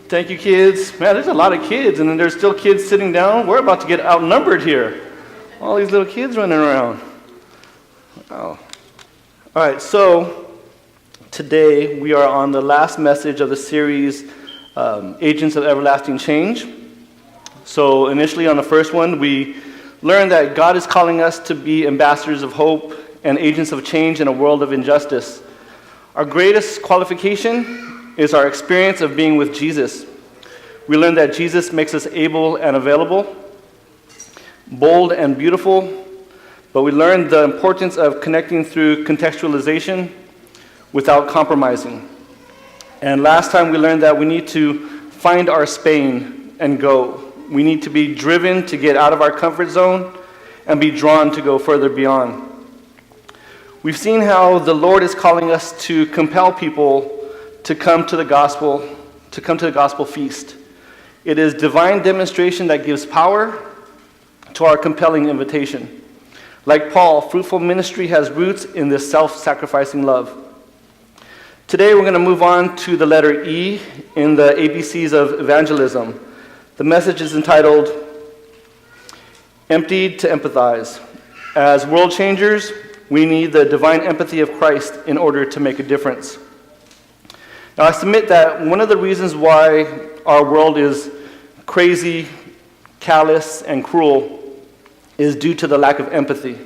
Thank you, kids. Man, there's a lot of kids, and then there's still kids sitting down. We're about to get outnumbered here. All these little kids running around. Wow. All right, so today we are on the last message of the series, Agents of Everlasting Change. So initially on the first one, we learned that God is calling us to be ambassadors of hope and agents of change in a world of injustice. Our greatest qualification is our experience of being with Jesus. We learned that Jesus makes us able and available, bold and beautiful, but we learned the importance of connecting through contextualization without compromising. And last time we learned that we need to find our Spain and go. We need to be driven to get out of our comfort zone and be drawn to go further beyond. We've seen how the Lord is calling us to compel people to come to the gospel feast. It is divine demonstration that gives power to our compelling invitation. Like Paul, fruitful ministry has roots in this self-sacrificing love. Today we're going to move on to the letter E in the ABCs of evangelism. The message is entitled, Emptied to Empathize. As world changers, we need the divine empathy of Christ in order to make a difference. Now, I submit that one of the reasons why our world is crazy, callous, and cruel is due to the lack of empathy.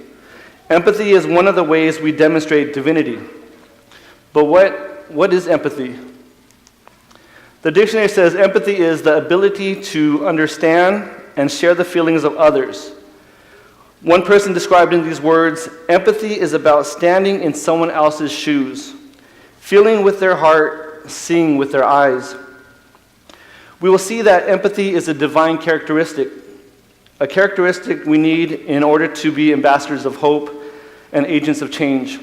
Empathy is one of the ways we demonstrate divinity. But what is empathy? The dictionary says empathy is the ability to understand and share the feelings of others. One person described in these words, empathy is about standing in someone else's shoes, feeling with their heart, seeing with their eyes. We will see that empathy is a divine characteristic, a characteristic we need in order to be ambassadors of hope and agents of change.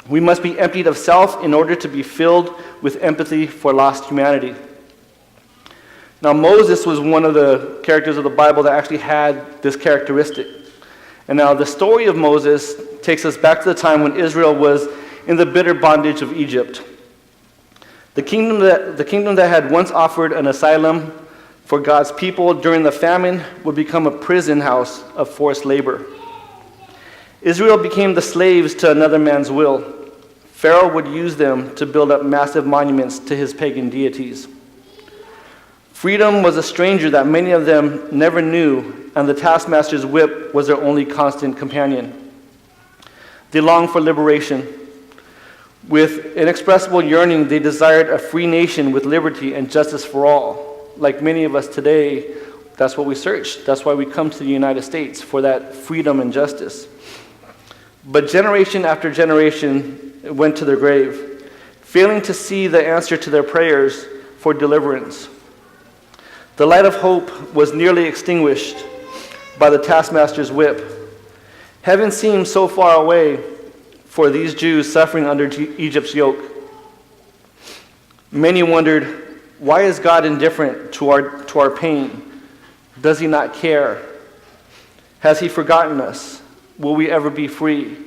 We must be emptied of self in order to be filled with empathy for lost humanity. Now, Moses was one of the characters of the Bible that actually had this characteristic. And now the story of Moses takes us back to the time when Israel was in the bitter bondage of Egypt. The kingdom that had once offered an asylum for God's people during the famine would become a prison house of forced labor. Israel became the slaves to another man's will. Pharaoh would use them to build up massive monuments to his pagan deities. Freedom was a stranger that many of them never knew, and the taskmaster's whip was their only constant companion. They longed for liberation. With inexpressible yearning, they desired a free nation with liberty and justice for all. Like many of us today, that's what we search. That's why we come to the United States, for that freedom and justice. But generation after generation went to their grave. failing to see the answer to their prayers for deliverance. The light of hope was nearly extinguished by the taskmaster's whip. Heaven seemed so far away for these Jews suffering under Egypt's yoke. Many wondered, why is God indifferent to our pain? Does he not care? Has he forgotten us? Will we ever be free?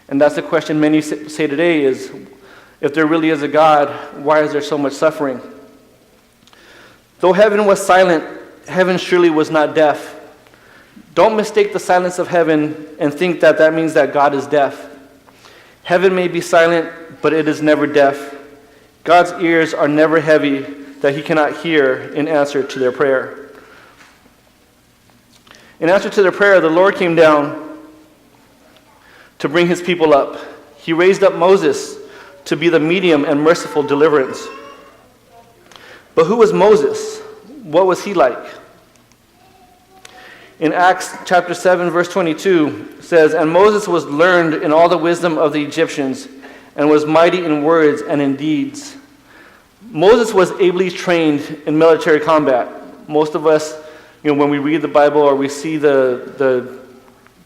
And that's the question many say today is, if there really is a God, why is there so much suffering? Though heaven was silent, heaven surely was not deaf. Don't mistake the silence of heaven and think that that means that God is deaf. Heaven may be silent, but it is never deaf. God's ears are never heavy that he cannot hear in answer to their prayer. In answer to their prayer, the Lord came down to bring his people up. He raised up Moses to be the medium and merciful deliverance. But who was Moses? What was he like? In Acts chapter 7, verse 22, it says, "And Moses was learned in all the wisdom of the Egyptians, and was mighty in words and in deeds." Moses was ably trained in military combat. Most of us, when we read the Bible or we see the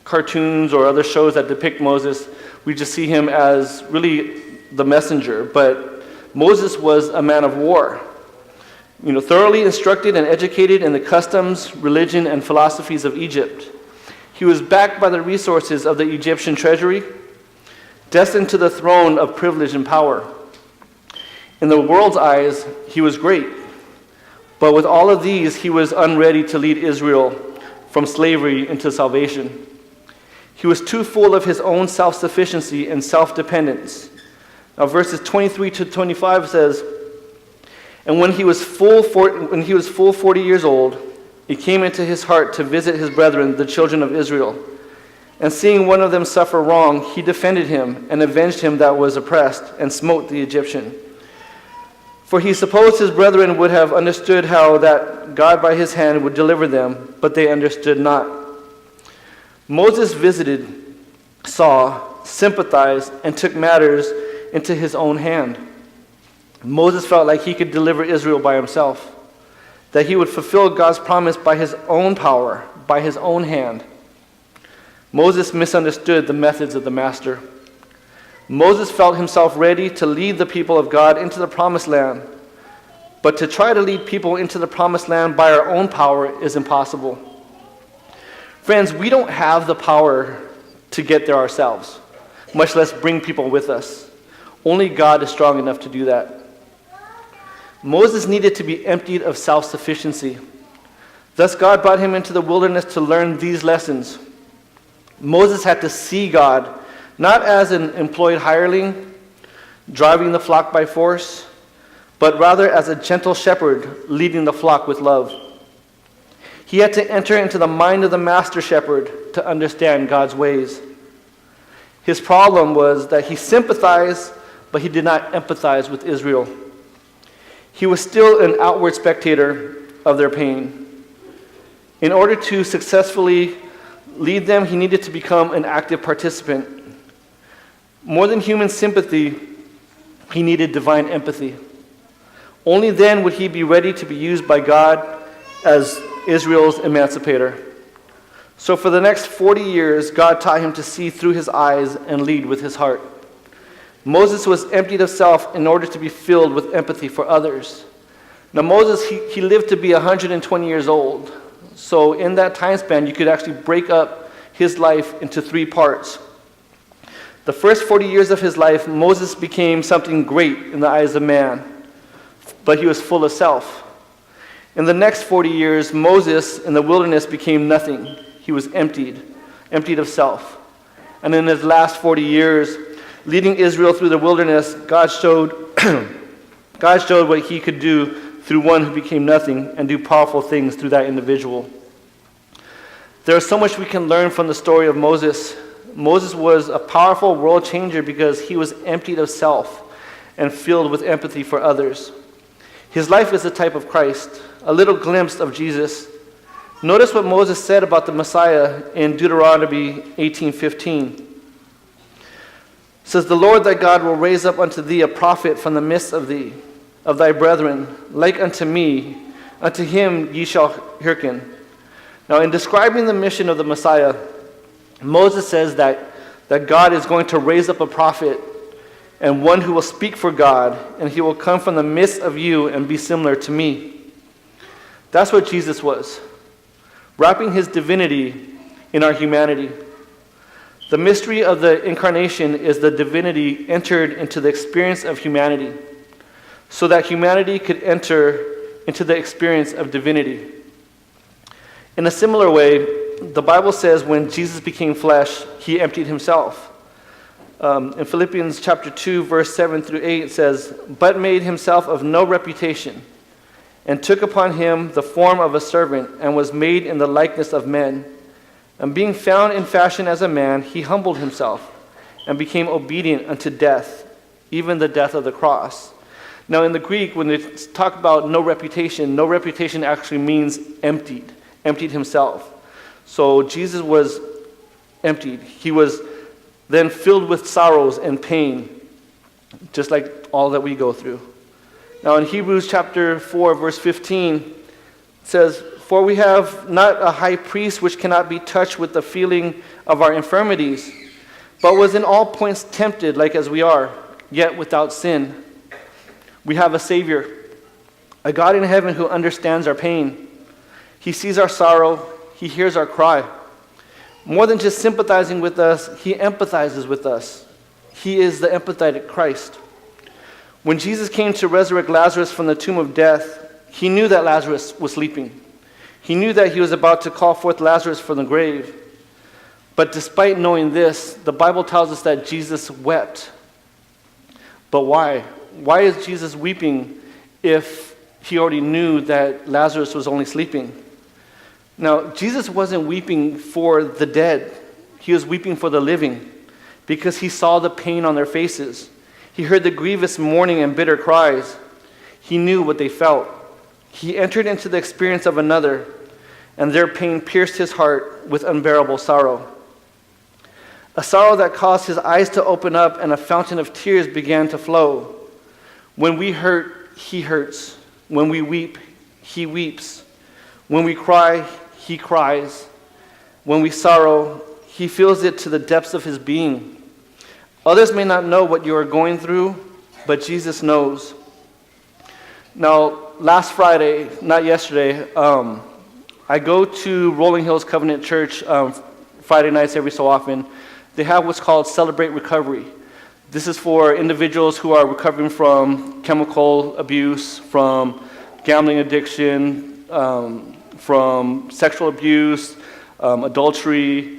cartoons or other shows that depict Moses, we just see him as really the messenger. But Moses was a man of war. Thoroughly instructed and educated in the customs, religion, and philosophies of Egypt. He was backed by the resources of the Egyptian treasury, destined to the throne of privilege and power. In the world's eyes, he was great. But with all of these, he was unready to lead Israel from slavery into salvation. He was too full of his own self-sufficiency and self-dependence. Now, verses 23 to 25 says, "And when he was full 40 years old, it came into his heart to visit his brethren, the children of Israel. And seeing one of them suffer wrong, he defended him and avenged him that was oppressed, and smote the Egyptian. For he supposed his brethren would have understood how that God by his hand would deliver them, but they understood not. Moses visited, saw, sympathized, and took matters into his own hand. Moses felt like he could deliver Israel by himself, that he would fulfill God's promise by his own power, by his own hand. Moses misunderstood the methods of the master. Moses felt himself ready to lead the people of God into the promised land, but to try to lead people into the promised land by our own power is impossible. Friends, we don't have the power to get there ourselves, much less bring people with us. Only God is strong enough to do that. Moses needed to be emptied of self-sufficiency. Thus God brought him into the wilderness to learn these lessons. Moses had to see God, not as an employed hireling, driving the flock by force, but rather as a gentle shepherd leading the flock with love. He had to enter into the mind of the master shepherd to understand God's ways. His problem was that he sympathized, but he did not empathize with Israel. He was still an outward spectator of their pain. In order to successfully lead them, he needed to become an active participant. More than human sympathy, he needed divine empathy. Only then would he be ready to be used by God as Israel's emancipator. So for the next 40 years, God taught him to see through his eyes and lead with his heart. Moses was emptied of self in order to be filled with empathy for others. Now Moses, he lived to be 120 years old. So in that time span, you could actually break up his life into 3 parts. The first 40 years of his life, Moses became something great in the eyes of man, but he was full of self. In the next 40 years, Moses in the wilderness became nothing. He was emptied of self. And in his last 40 years, leading Israel through the wilderness, God showed what he could do through one who became nothing and do powerful things through that individual. There is so much we can learn from the story of Moses. Moses was a powerful world changer because he was emptied of self and filled with empathy for others. His life is a type of Christ, a little glimpse of Jesus. Notice what Moses said about the Messiah in Deuteronomy 18:15. says, "The Lord thy God will raise up unto thee a prophet from the midst of thee, of thy brethren, like unto me. Unto him ye shall hearken." Now, in describing the mission of the Messiah, Moses says that God is going to raise up a prophet and one who will speak for God, and he will come from the midst of you and be similar to me. That's what Jesus was, wrapping his divinity in our humanity. The mystery of the incarnation is the divinity entered into the experience of humanity, so that humanity could enter into the experience of divinity. In a similar way, the Bible says when Jesus became flesh, he emptied himself. In Philippians chapter 2, verse 7 through 8, it says, "But made himself of no reputation, and took upon him the form of a servant, and was made in the likeness of men. And being found in fashion as a man, he humbled himself, and became obedient unto death, even the death of the cross." Now in the Greek, when they talk about no reputation actually means emptied himself. So Jesus was emptied. He was then filled with sorrows and pain, just like all that we go through. Now in Hebrews chapter 4, verse 15, it says, "For we have not a high priest which cannot be touched with the feeling of our infirmities, but was in all points tempted like as we are, yet without sin. We have a Savior, a God in heaven who understands our pain. He sees our sorrow, he hears our cry. More than just sympathizing with us, he empathizes with us. He is the empathetic Christ." When Jesus came to resurrect Lazarus from the tomb of death, he knew that Lazarus was sleeping. He knew that he was about to call forth Lazarus from the grave. But despite knowing this, the Bible tells us that Jesus wept. But why? Why is Jesus weeping if he already knew that Lazarus was only sleeping? Now, Jesus wasn't weeping for the dead. He was weeping for the living, because he saw the pain on their faces. He heard the grievous mourning and bitter cries. He knew what they felt. He entered into the experience of another, and their pain pierced his heart with unbearable sorrow. A sorrow that caused his eyes to open up and a fountain of tears began to flow. When we hurt, he hurts. When we weep, he weeps. When we cry, he cries. When we sorrow, he feels it to the depths of his being. Others may not know what you are going through, but Jesus knows. Now, last Friday, not yesterday, I go to Rolling Hills Covenant Church Friday nights every so often. They have what's called Celebrate Recovery. This is for individuals who are recovering from chemical abuse, from gambling addiction, from sexual abuse, adultery,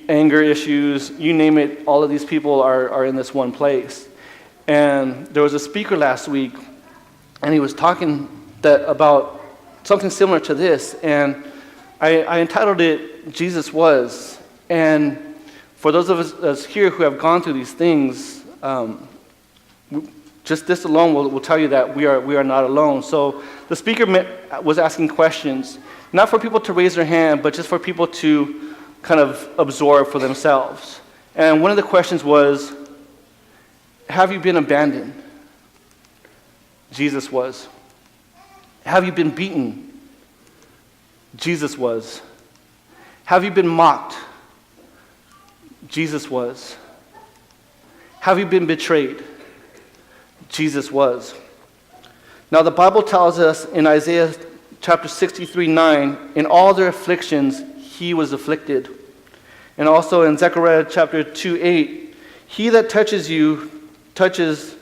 anger issues, you name it. All of these people are in this one place. And there was a speaker last week, and he was talking about something similar to this, and I entitled it, "Jesus Was." And for those of us here who have gone through these things, just this alone will tell you that we are not alone. So the speaker was asking questions, not for people to raise their hand, but just for people to kind of absorb for themselves. And one of the questions was, have you been abandoned? Jesus was. Have you been beaten? Jesus was. Have you been mocked? Jesus was. Have you been betrayed? Jesus was. Now the Bible tells us in Isaiah chapter 63:9, in all their afflictions he was afflicted. And also in Zechariah chapter 2:8, he that touches you touches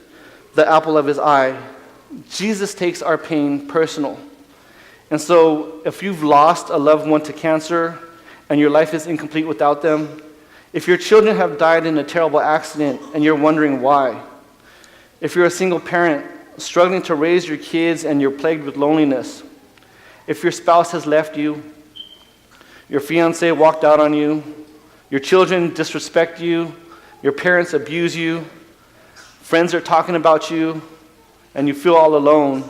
the apple of his eye. Jesus takes our pain personal. And so if you've lost a loved one to cancer and your life is incomplete without them, if your children have died in a terrible accident and you're wondering why, if you're a single parent struggling to raise your kids and you're plagued with loneliness, if your spouse has left you, your fiance walked out on you, your children disrespect you, your parents abuse you, friends are talking about you, and you feel all alone,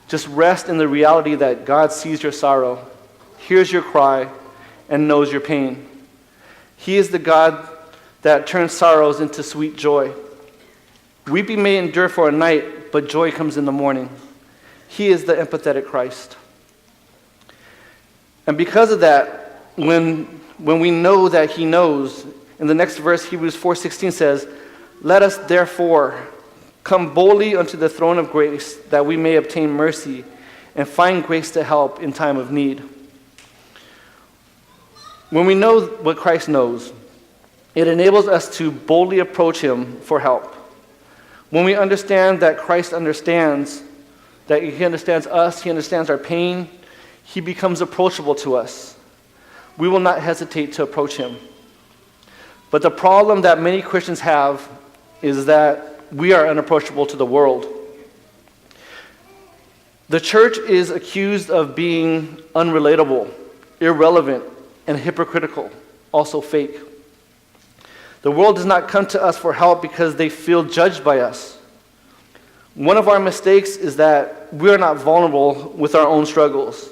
just rest in the reality that God sees your sorrow, hears your cry, and knows your pain. He is the God that turns sorrows into sweet joy. Weeping may endure for a night, but joy comes in the morning. He is the empathetic Christ. And because of that, when we know that he knows, in the next verse, Hebrews 4:16 says, "Let us therefore come boldly unto the throne of grace, that we may obtain mercy and find grace to help in time of need." When we know what Christ knows, it enables us to boldly approach him for help. When we understand that Christ understands, that he understands us, he understands our pain, he becomes approachable to us. We will not hesitate to approach him. But the problem that many Christians have is that we are unapproachable to the world. The church is accused of being unrelatable, irrelevant, and hypocritical, also fake. The world does not come to us for help because they feel judged by us. One of our mistakes is that we are not vulnerable with our own struggles.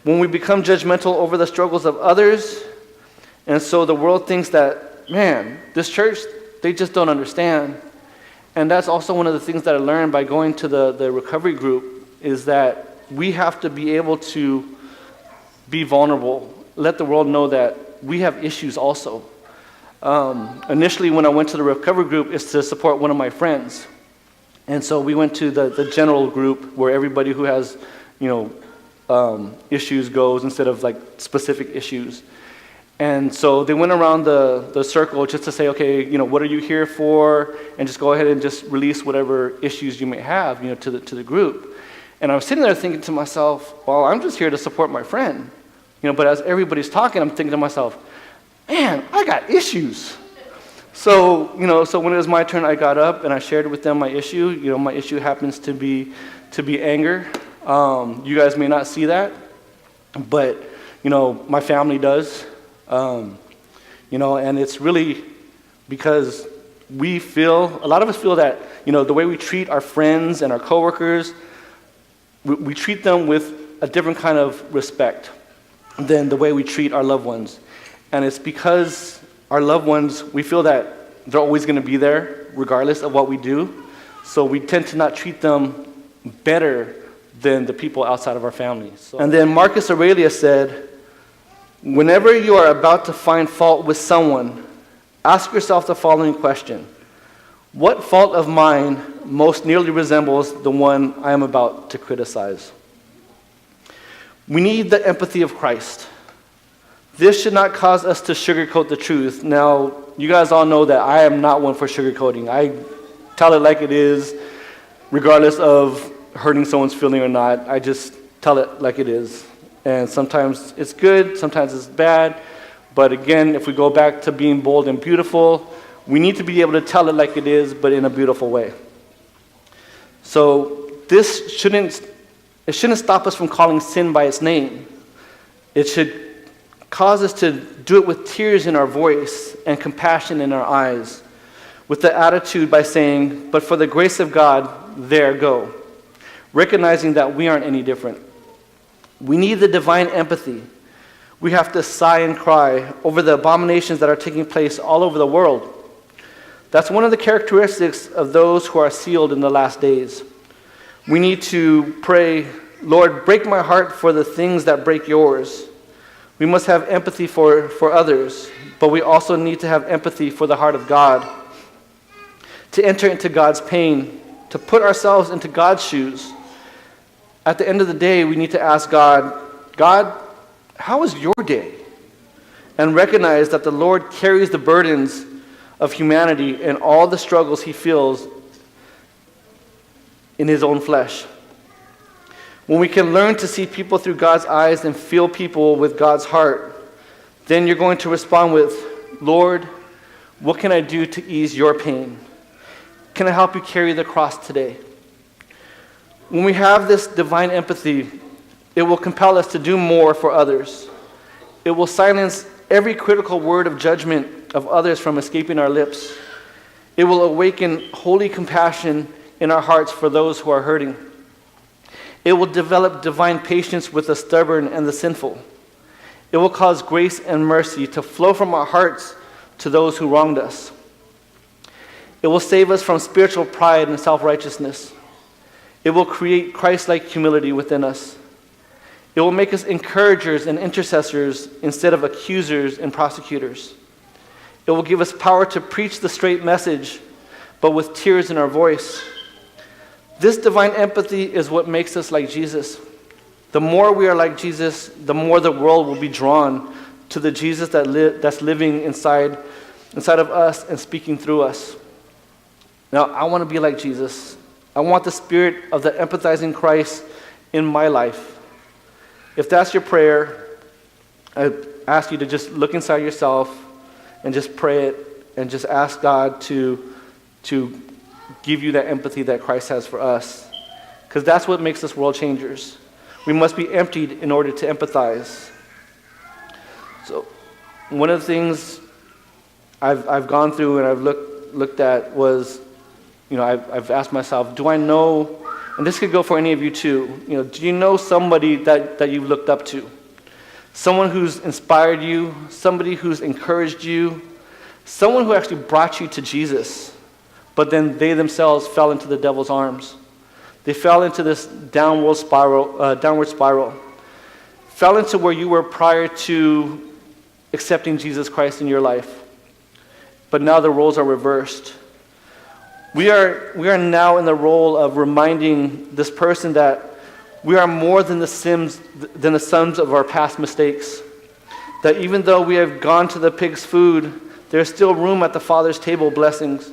When we become judgmental over the struggles of others, and so the world thinks that, man, this church, they just don't understand. And that's also one of the things that I learned by going to the recovery group, is that we have to be able to be vulnerable, let the world know that we have issues also. Initially, when I went to the recovery group, it's to support one of my friends. And so we went to the general group where everybody who has, issues goes instead of like specific issues. And so they went around the circle just to say, okay, what are you here for? And just go ahead and just release whatever issues you may have, to the group. And I was sitting there thinking to myself, well, I'm just here to support my friend. But as everybody's talking, I'm thinking to myself, man, I got issues. So when it was my turn, I got up and I shared with them my issue. My issue happens to be anger. You guys may not see that, but, my family does. And it's really because a lot of us feel that, the way we treat our friends and our coworkers, we treat them with a different kind of respect than the way we treat our loved ones. And it's because our loved ones, we feel that they're always going to be there regardless of what we do. So we tend to not treat them better than the people outside of our families. And then Marcus Aurelius said, whenever you are about to find fault with someone, ask yourself the following question: what fault of mine most nearly resembles the one I am about to criticize? We need the empathy of Christ. This should not cause us to sugarcoat the truth. Now, you guys all know that I am not one for sugarcoating. I tell it like it is, regardless of hurting someone's feeling or not. I just tell it like it is. And sometimes it's good, sometimes it's bad. But again, if we go back to being bold and beautiful, we need to be able to tell it like it is, but in a beautiful way. So this shouldn't stop us from calling sin by its name. It should cause us to do it with tears in our voice and compassion in our eyes, with the attitude by saying, but for the grace of God, there go. Recognizing that we aren't any different. We need the divine empathy. We have to sigh and cry over the abominations that are taking place all over the world. That's one of the characteristics of those who are sealed in the last days. We need to pray, Lord, break my heart for the things that break yours. We must have empathy for others, but we also need to have empathy for the heart of God. To enter into God's pain, to put ourselves into God's shoes. At the end of the day, we need to ask God, how was your day? And recognize that the Lord carries the burdens of humanity and all the struggles he feels in his own flesh. When we can learn to see people through God's eyes and feel people with God's heart, then you're going to respond with, Lord, what can I do to ease your pain? Can I help you carry the cross today? When we have this divine empathy, it will compel us to do more for others. It will silence every critical word of judgment of others from escaping our lips. It will awaken holy compassion in our hearts for those who are hurting. It will develop divine patience with the stubborn and the sinful. It will cause grace and mercy to flow from our hearts to those who wronged us. It will save us from spiritual pride and self-righteousness. It will create Christ-like humility within us. It will make us encouragers and intercessors instead of accusers and prosecutors. It will give us power to preach the straight message, but with tears in our voice. This divine empathy is what makes us like Jesus. The more we are like Jesus, the more the world will be drawn to the Jesus that's living inside of us and speaking through us. Now, I want to be like Jesus. I want the spirit of the empathizing Christ in my life. If that's your prayer, I ask you to just look inside yourself and just pray it and just ask God to give you that empathy that Christ has for us. Because that's what makes us world changers. We must be emptied in order to empathize. So one of the things I've gone through and I've looked at was, I've asked myself, do I know, and this could go for any of you too, do you know somebody that you've looked up to? Someone who's inspired you, somebody who's encouraged you, someone who actually brought you to Jesus, but then they themselves fell into the devil's arms. They fell into this downward spiral, fell into where you were prior to accepting Jesus Christ in your life. But now the roles are reversed. We are now in the role of reminding this person that we are more than the sums of our past mistakes. That even though we have gone to the pig's food, there's still room at the Father's table, blessings,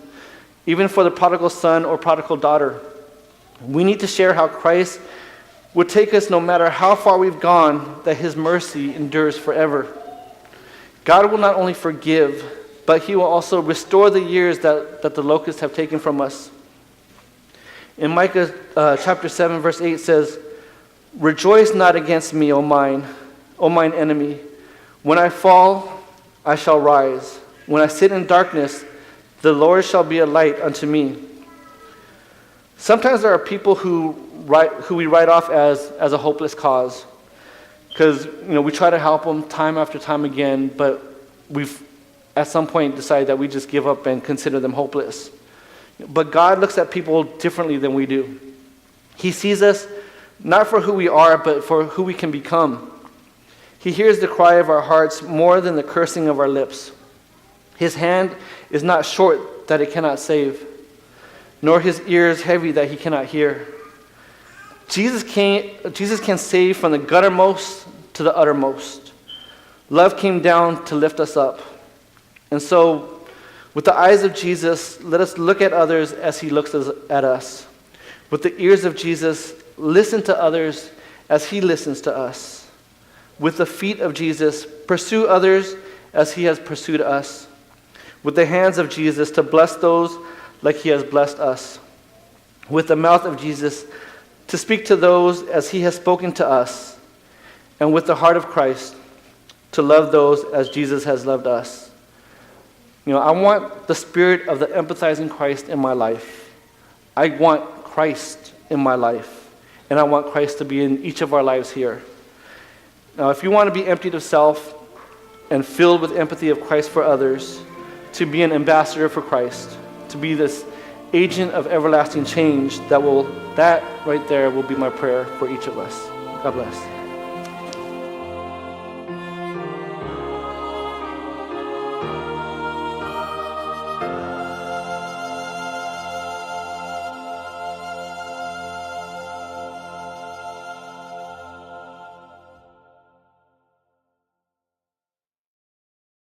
even for the prodigal son or prodigal daughter. We need to share how Christ would take us no matter how far we've gone, that his mercy endures forever. God will not only forgive, but he will also restore the years that the locusts have taken from us. In Micah chapter 7, verse 8 says, "Rejoice not against me, O mine enemy. When I fall, I shall rise. When I sit in darkness, the Lord shall be a light unto me." Sometimes there are people who we write off as a hopeless cause, because we try to help them time after time again, but we've at some point decided that we just give up and consider them hopeless. But God looks at people differently than we do. He sees us not for who we are, but for who we can become. He hears the cry of our hearts more than the cursing of our lips. His hand is not short that it cannot save, nor his ears heavy that he cannot hear. Jesus can save from the guttermost to the uttermost. Love came down to lift us up. And so, with the eyes of Jesus, let us look at others as he looks at us. With the ears of Jesus, listen to others as he listens to us. With the feet of Jesus, pursue others as he has pursued us. With the hands of Jesus, to bless those like he has blessed us. With the mouth of Jesus, to speak to those as he has spoken to us. And with the heart of Christ, to love those as Jesus has loved us. I want the spirit of the empathizing Christ in my life. I want Christ in my life. And I want Christ to be in each of our lives here. Now, if you want to be emptied of self and filled with empathy of Christ for others, to be an ambassador for Christ, to be this agent of everlasting change, that right there will be my prayer for each of us. God bless.